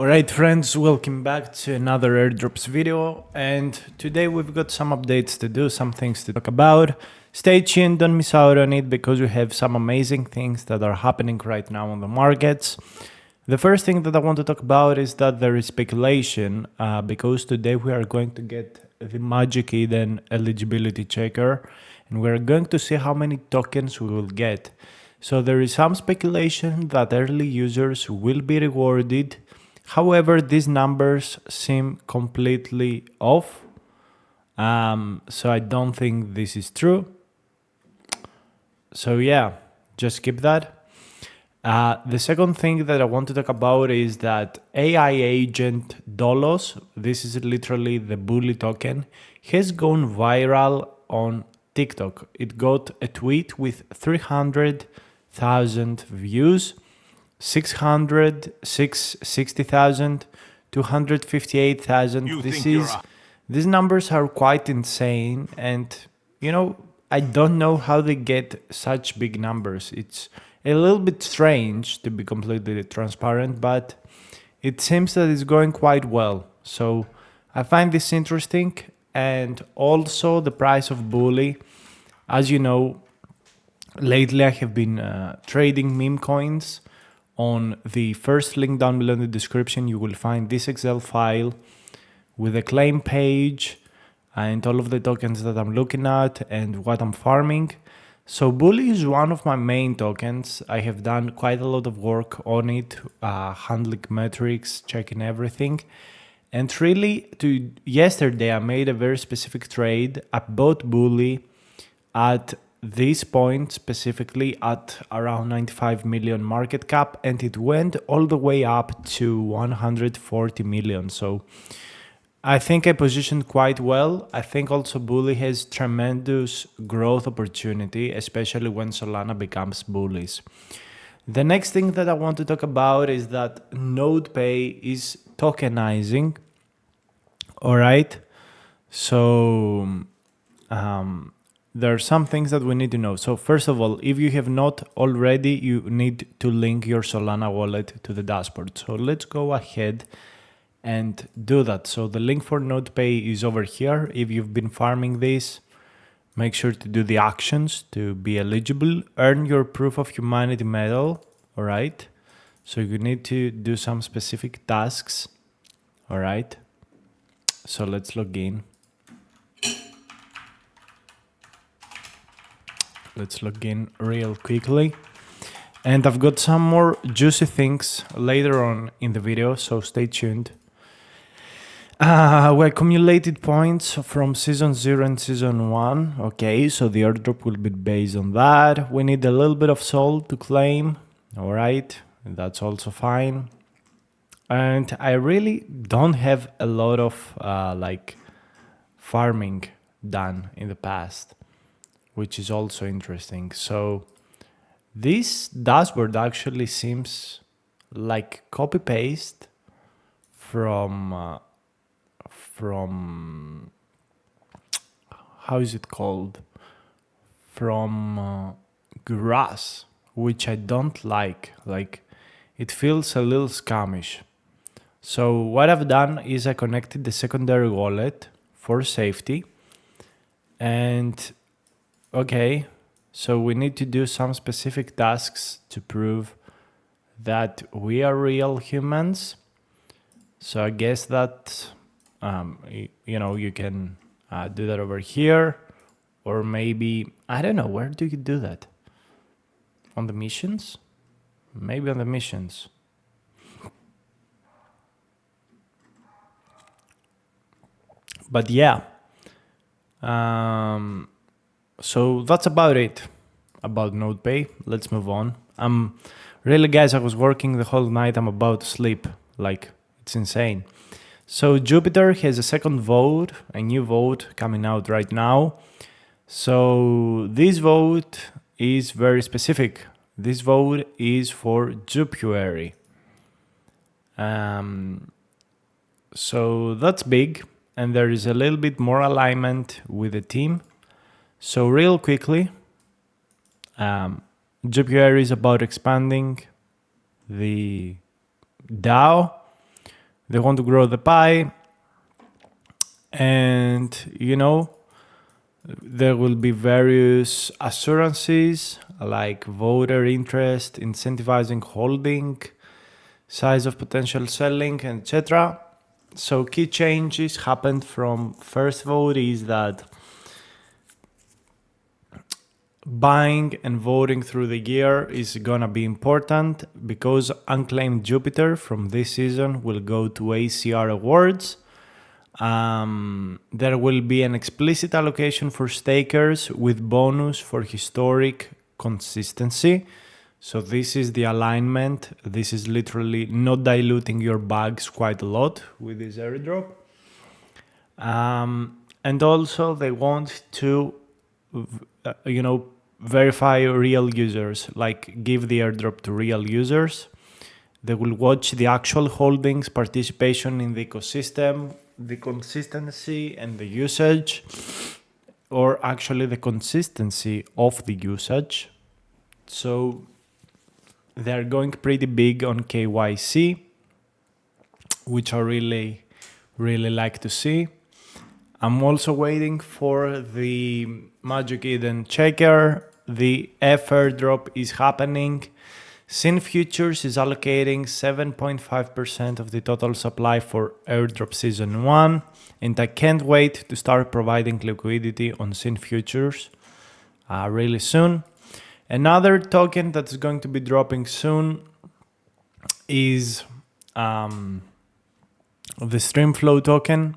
Alright friends, welcome back to another Airdrops video, and today we've got some updates to do, some things to talk about. Stay tuned, don't miss out on it, because we have some amazing things that are happening right now on the markets. The first thing that I want to talk about is that there is speculation, because today we are going to get the Magic Eden eligibility checker, and we're going to see how many tokens we will get. So there is some speculation that early users will be rewarded. However, these numbers seem completely off, so I don't think this is true. So yeah, just keep that. The second thing that I want to talk about is that AI agent Dolos, this is literally the bully token, has gone viral on TikTok. It got a tweet with 300,000 views. 60,000, 258,000. These numbers are quite insane, and I don't know how they get such big numbers. It's a little bit strange, to be completely transparent, but it seems that it's going quite well. So I find this interesting, and also the price of bully. As you know, lately I have been trading meme coins. On the first link down below in the description, you will find this Excel file with a claim page and all of the tokens that I'm looking at and what I'm farming. So Bully is one of my main tokens. I have done quite a lot of work on it, handling metrics, checking everything. And really, yesterday I made a very specific trade. I bought Bully at this point, specifically at around 95 million market cap, and it went all the way up to 140 million. So I think I positioned quite well. I think also Bully has tremendous growth opportunity, especially when Solana becomes bullish. The next thing that I want to talk about is that NodePay is tokenizing. All right. So there are some things that we need to know. So first of all, if you have not already, you need to link your Solana wallet to the dashboard. So let's go ahead and do that. So the link for NodePay is over here. If you've been farming this, make sure to do the actions to be eligible. Earn your proof of humanity medal. All right. So you need to do some specific tasks. All right. So let's log in. Let's log in real quickly. And I've got some more juicy things later on in the video, so stay tuned. We accumulated points from Season 0 and Season 1. Okay, so the airdrop will be based on that. We need a little bit of soul to claim. All right, that's also fine. And I really don't have a lot of farming done in the past, which is also interesting. So this dashboard actually seems like copy paste from how is it called? From grass, which I don't like. Like, it feels a little scamish. So what I've done is I connected the secondary wallet for safety, and okay, so we need to do some specific tasks to prove that we are real humans. So I guess that, you can do that over here, or maybe, I don't know, where do you do that? On the missions? Maybe on the missions. But yeah. So that's about it about NodePay. Let's move on. Really, guys, I was working the whole night. I'm about to sleep. Like, it's insane. So Jupiter has a second vote, a new vote coming out right now. So this vote is very specific. This vote is for Jupiary. So that's big, and there is a little bit more alignment with the team. So real quickly, Jupiary is about expanding the DAO. They want to grow the pie. And, there will be various assurances like voter interest, incentivizing holding, size of potential selling, etc. So key changes happened from first vote is that buying and voting through the year is gonna be important because Unclaimed Jupiter from this season will go to ACR Awards. There will be an explicit allocation for stakers with bonus for historic consistency. So this is the alignment. This is literally not diluting your bags quite a lot with this airdrop. And also they want to, verify real users, like give the airdrop to real users. They will watch the actual holdings, participation in the ecosystem, the consistency and the usage, or actually the consistency of the usage. So they're going pretty big on KYC, which I really, really like to see. I'm also waiting for the Magic Eden checker. The F airdrop is happening. Sin Futures is allocating 7.5% of the total supply for airdrop season 1, and I can't wait to start providing liquidity on Sin Futures really soon. Another token that's going to be dropping soon is the Streamflow token.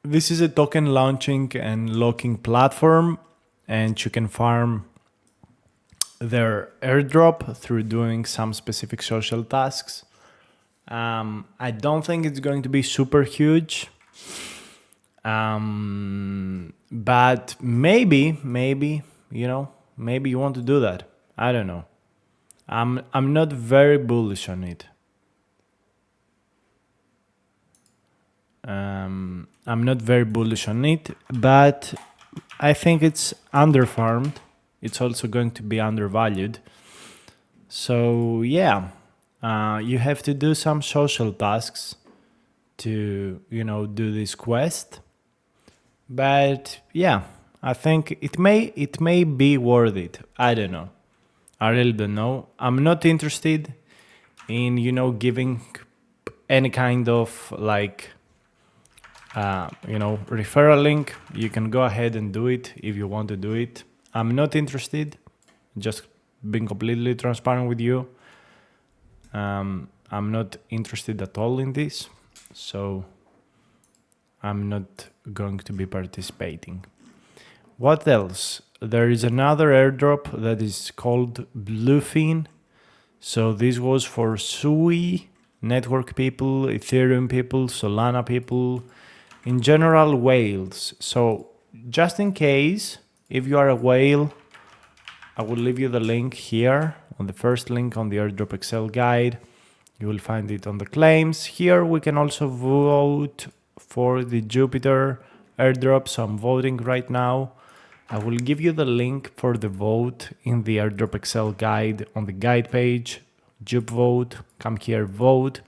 This is a token launching and locking platform, and you can farm their airdrop through doing some specific social tasks. I don't think it's going to be super huge, but maybe you want to do that. I don't know. I'm not very bullish on it. I'm not very bullish on it, but I think it's underfarmed. It's also going to be undervalued. So yeah, you have to do some social tasks to, do this quest. But yeah, I think it may be worth it. I don't know. I really don't know. I'm not interested in, giving any kind of referral link. You can go ahead and do it if you want to do it. I'm not interested, just being completely transparent with you. I'm not interested at all in this, so I'm not going to be participating. What else? There is another airdrop that is called Bluefin. So this was for Sui network people, Ethereum people, Solana people, in general whales. So just in case, if you are a whale, I will leave you the link here on the first link on the airdrop Excel guide. You will find it on the claims. Here we can also vote for the Jupiter airdrop. So I'm voting right now. I will give you the link for the vote in the airdrop Excel guide on the guide page. Jup vote, come here, vote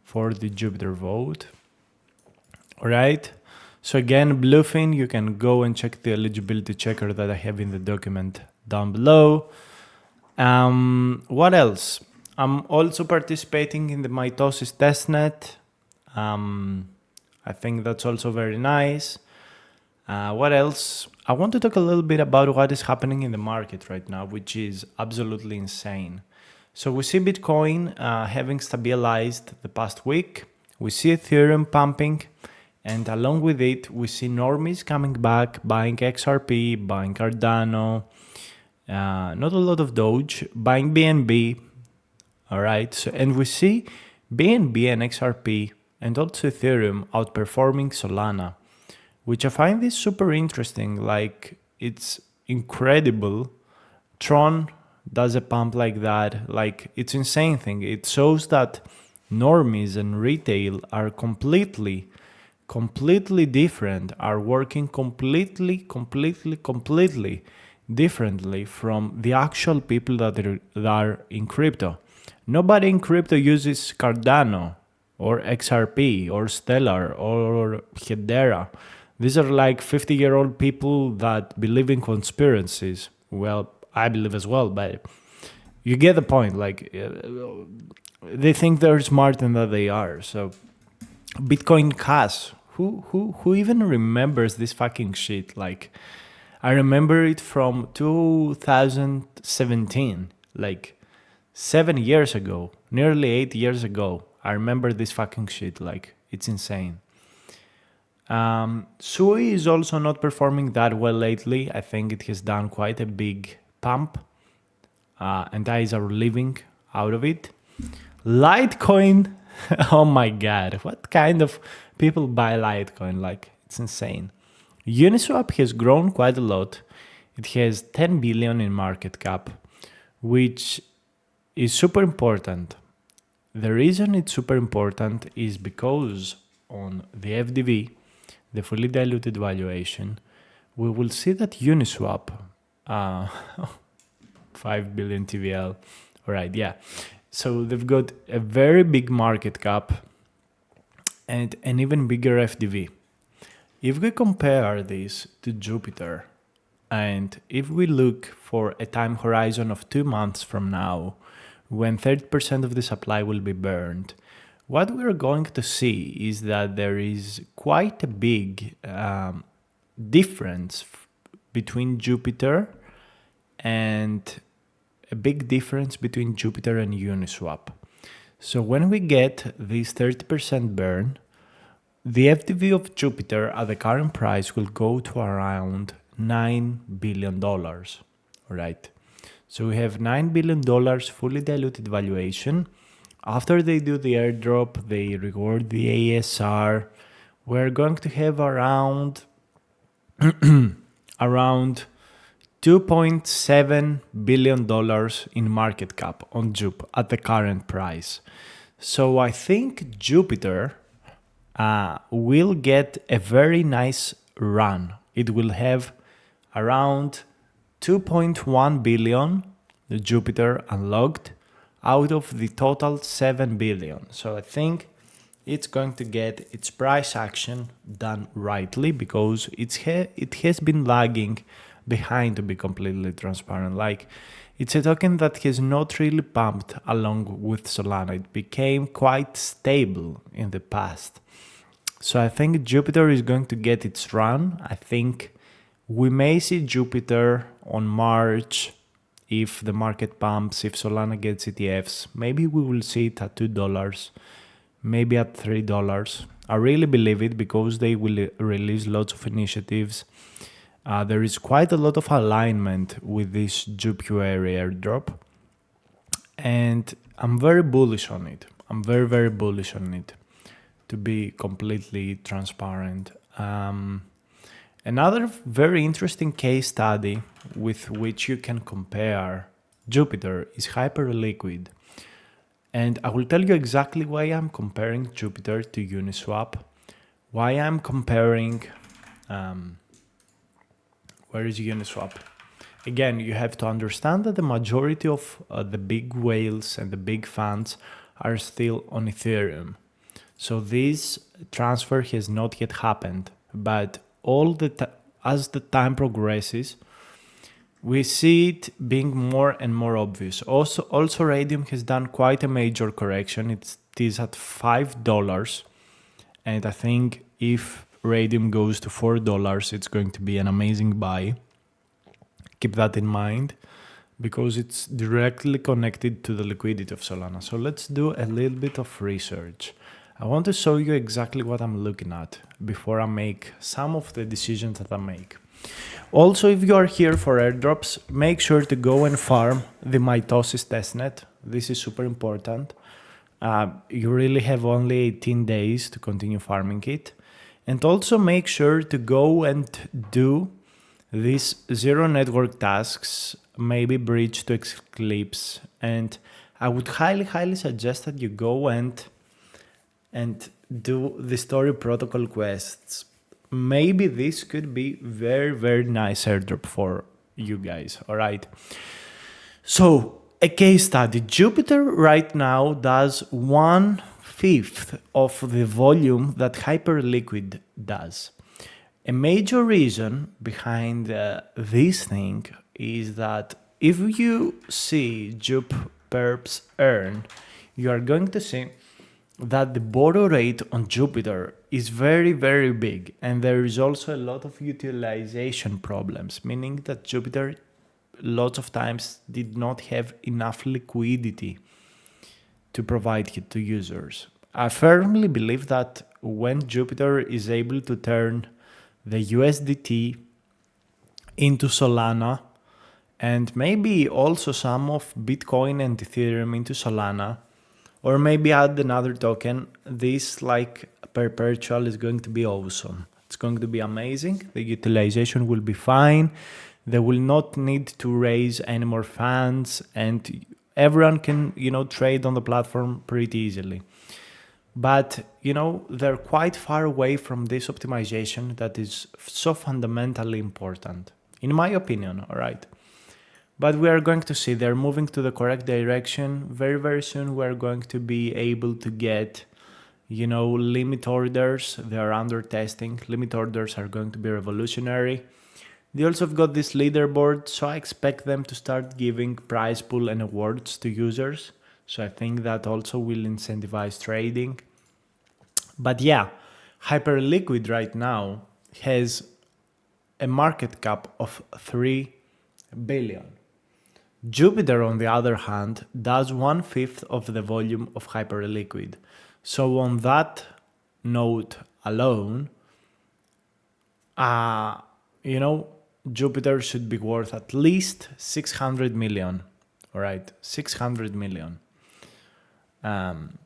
for the Jupiter vote. All right. So again, Bluefin, you can go and check the eligibility checker that I have in the document down below. What else? I'm also participating in the mitosis testnet. I think that's also very nice. What else? I want to talk a little bit about what is happening in the market right now, which is absolutely insane. So we see Bitcoin having stabilized the past week. We see Ethereum pumping. And along with it, we see normies coming back, buying XRP, buying Cardano, not a lot of Doge, buying BNB. All right. So, and we see BNB and XRP and also Ethereum outperforming Solana, which I find this super interesting. Like, it's incredible. Tron does a pump like that. Like, it's insane thing. It shows that normies and retail are completely different, are working completely differently from the actual people that are in crypto. Nobody in crypto uses Cardano or XRP or Stellar or Hedera. These are like 50-year-old people that believe in conspiracies. Well, I believe as well, but you get the point. Like, they think they're smarter than they are. So, Bitcoin Cash. Who even remembers this fucking shit? Like, I remember it from 2017, like 7 years ago, nearly 8 years ago. I remember this fucking shit. Like, it's insane. Sui is also not performing that well lately. I think it has done quite a big pump, and guys are living out of it. Litecoin, oh my god, what kind of people buy Litecoin? Like, it's insane. Uniswap has grown quite a lot. It has 10 billion in market cap, which is super important. The reason it's super important is because on the FDV, the fully diluted valuation, we will see that Uniswap, 5 billion TVL, all right, yeah. So they've got a very big market cap and an even bigger FDV. If we compare this to Jupiter, and if we look for a time horizon of 2 months from now, when 30% of the supply will be burned, what we're going to see is that there is quite a big difference between Jupiter and a big difference between Jupiter and Uniswap. So when we get this 30% burn, the FTV of Jupiter at the current price will go to around $9 billion, right? So we have $9 billion fully diluted valuation. After they do the airdrop, they reward the ASR. We're going to have around $2.7 billion in market cap on Jup at the current price. So I think Jupiter will get a very nice run. It will have around 2.1 billion Jupiter unlocked out of the total 7 billion. So I think it's going to get its price action done rightly because it has been lagging behind, to be completely transparent. Like, it's a token that has not really pumped along with Solana. It became quite stable in the past. So I think Jupiter is going to get its run. I think we may see Jupiter on March if the market pumps, if Solana gets ETFs. Maybe we will see it at $2, maybe at $3. I really believe it because they will release lots of initiatives. There is quite a lot of alignment with this JupQuery airdrop, and I'm very bullish on it. I'm very, very bullish on it, to be completely transparent. Another very interesting case study with which you can compare Jupiter is Hyperliquid. And I will tell you exactly why I'm comparing Jupiter to Uniswap, why I'm comparing... where is Uniswap? Again, you have to understand that the majority of the big whales and the big funds are still on Ethereum. So this transfer has not yet happened, but as the time progresses, we see it being more and more obvious. Also Radium has done quite a major correction. It is at $5, and I think if Radium goes to $4, it's going to be an amazing buy. Keep that in mind because it's directly connected to the liquidity of Solana. So let's do a little bit of research. I want to show you exactly what I'm looking at before I make some of the decisions that I make. Also, if you are here for airdrops, make sure to go and farm the mitosis testnet. This is super important. You really have only 18 days to continue farming it. And also make sure to go and do these zero network tasks, maybe bridge to Eclipse. And I would highly suggest that you go and do the story protocol quests. Maybe this could be very, very nice airdrop for you guys. All right. So a case study. Jupiter right now does 1/5 of the volume that Hyperliquid does. A major reason behind this thing is that if you see Jup perps earn, you are going to see that the borrow rate on Jupiter is very, very big. And there is also a lot of utilization problems, meaning that Jupiter lots of times did not have enough liquidity to provide it to users. I firmly believe that when Jupiter is able to turn the USDT into Solana and maybe also some of Bitcoin and Ethereum into Solana, or maybe add another token, this like perpetual is going to be awesome. It's going to be amazing. The utilization will be fine. They will not need to raise any more funds, and everyone can, trade on the platform pretty easily. But, they're quite far away from this optimization that is so fundamentally important, in my opinion, all right? But we are going to see they're moving to the correct direction. Very, very soon we're going to be able to get, limit orders. They're under testing. Limit orders are going to be revolutionary. They also have got this leaderboard, so I expect them to start giving prize pool and awards to users. So I think that also will incentivize trading. But yeah, Hyperliquid right now has a market cap of 3 billion. Jupiter, on the other hand, does 1/5 of the volume of Hyperliquid. So on that note alone, Jupiter should be worth at least 600 million. All right, 600 million. And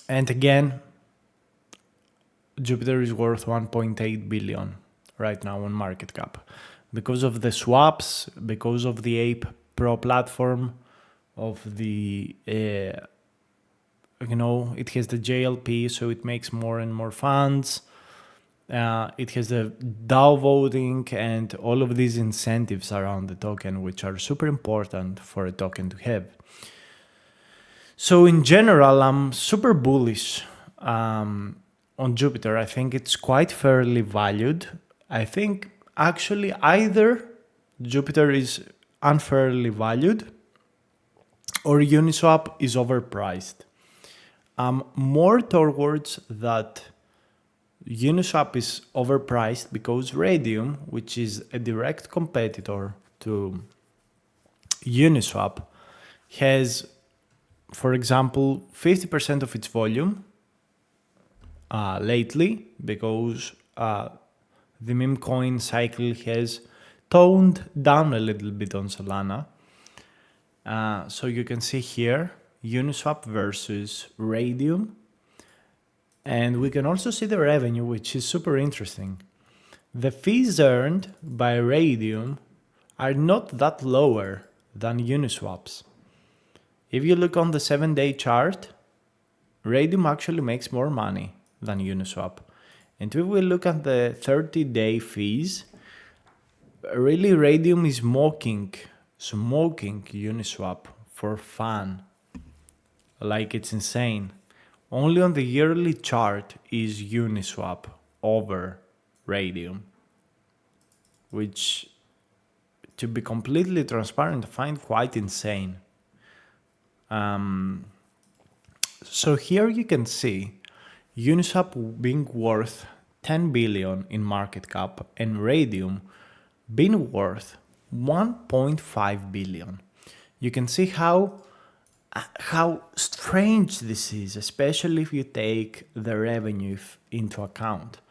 again, Jupiter is worth 1.8 billion right now on market cap because of the swaps, because of the Ape Pro platform, of the it has the JLP, so it makes more and more funds. It has the DAO voting and all of these incentives around the token, which are super important for a token to have. So in general, I'm super bullish on Jupiter. I think it's quite fairly valued. I think actually either Jupiter is unfairly valued or Uniswap is overpriced. More towards that Uniswap is overpriced because Radium, which is a direct competitor to Uniswap, has, for example, 50% of its volume lately because the meme coin cycle has toned down a little bit on Solana. So you can see here Uniswap versus Radium. And we can also see the revenue, which is super interesting. The fees earned by Radium are not that lower than Uniswap's. If you look on the 7-day chart, Radium actually makes more money than Uniswap. And if we look at the 30-day fees, really Radium is smoking Uniswap for fun. Like, it's insane. Only on the yearly chart is Uniswap over Radium, which, to be completely transparent, I find quite insane. So here you can see Uniswap being worth 10 billion in market cap and Radium being worth 1.5 billion. You can see how strange this is, especially if you take the revenue into account.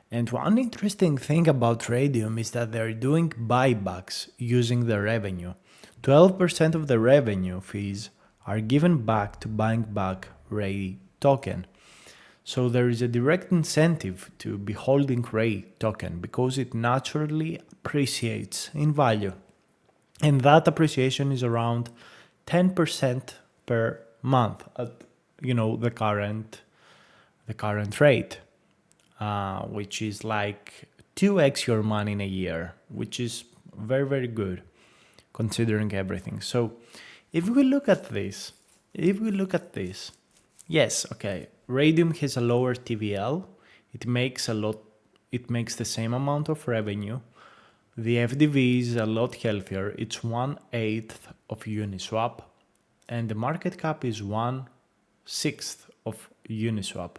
And one interesting thing about Radium is that they're doing buybacks using the revenue. 12% of the revenue fees are given back to buying back Ray token. So there is a direct incentive to be holding Ray token because it naturally appreciates in value. And that appreciation is around 10% per month at the current rate, which is like 2x your money in a year, which is very, very good considering everything. So If we look at this, if we look at this, yes, okay, Radium has a lower TVL. It makes a lot. It makes the same amount of revenue. The FDV is a lot healthier. It's 1/8 of Uniswap, and the market cap is 1/6 of Uniswap.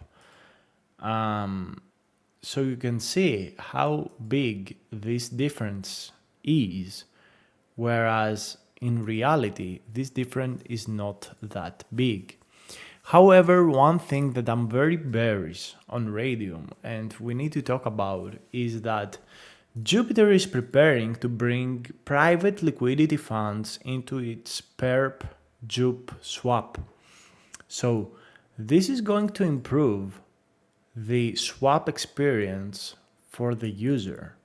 So you can see how big this difference is, whereas in reality, this difference is not that big. However, one thing that I'm very bearish on Radium, and we need to talk about, is that Jupiter is preparing to bring private liquidity funds into its perp Jup swap. So this is going to improve the swap experience for the user,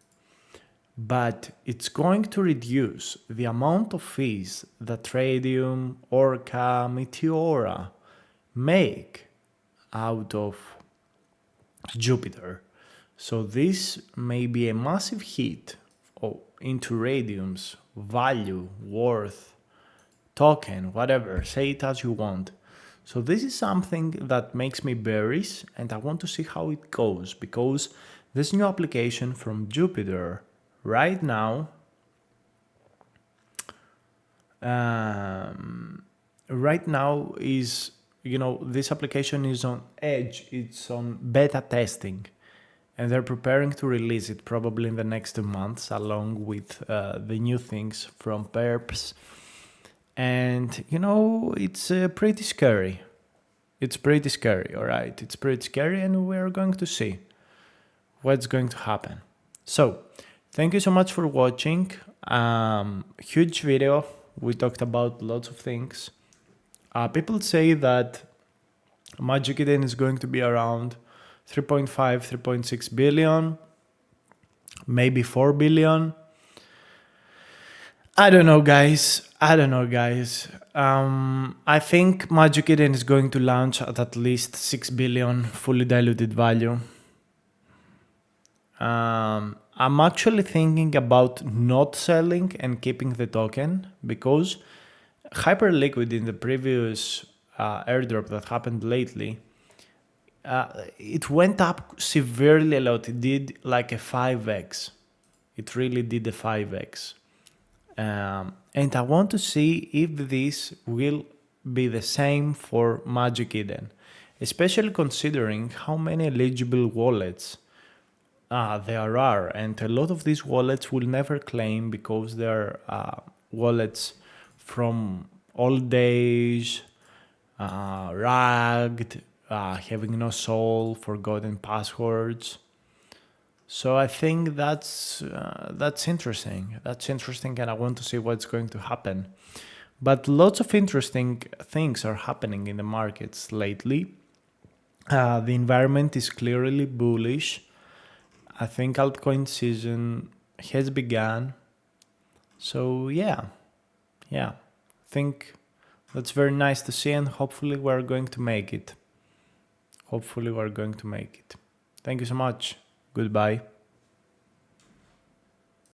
but it's going to reduce the amount of fees that Radium, Orca, Meteora make out of Jupiter. So this may be a massive hit into Radium's value, worth, token, whatever, say it as you want. So this is something that makes me bearish, and I want to see how it goes, because this new application from Jupiter right now, is, this application is on edge. It's on beta testing, and they're preparing to release it probably in the next 2 months, along with the new things from Perps. And it's pretty scary. It's pretty scary, all right? It's pretty scary, and we're going to see what's going to happen. So thank you so much for watching. Huge video. We talked about lots of things. People say that Magic Eden is going to be around 3.5, 3.6 billion, maybe 4 billion. I don't know, guys. I think Magic Eden is going to launch at least 6 billion fully diluted value. I'm actually thinking about not selling and keeping the token, because Hyperliquid in the previous airdrop that happened lately, it went up severely a lot. It did like a 5x. It really did a 5x. And I want to see if this will be the same for Magic Eden, especially considering how many eligible wallets there are. And a lot of these wallets will never claim, because they're wallets from old days, ragged, having no soul, forgotten passwords. So I think that's interesting. That's interesting, and I want to see what's going to happen. But lots of interesting things are happening in the markets lately. The environment is clearly bullish. I think altcoin season has begun. So yeah, I think that's very nice to see, and hopefully we're going to make it. Thank you so much. Goodbye.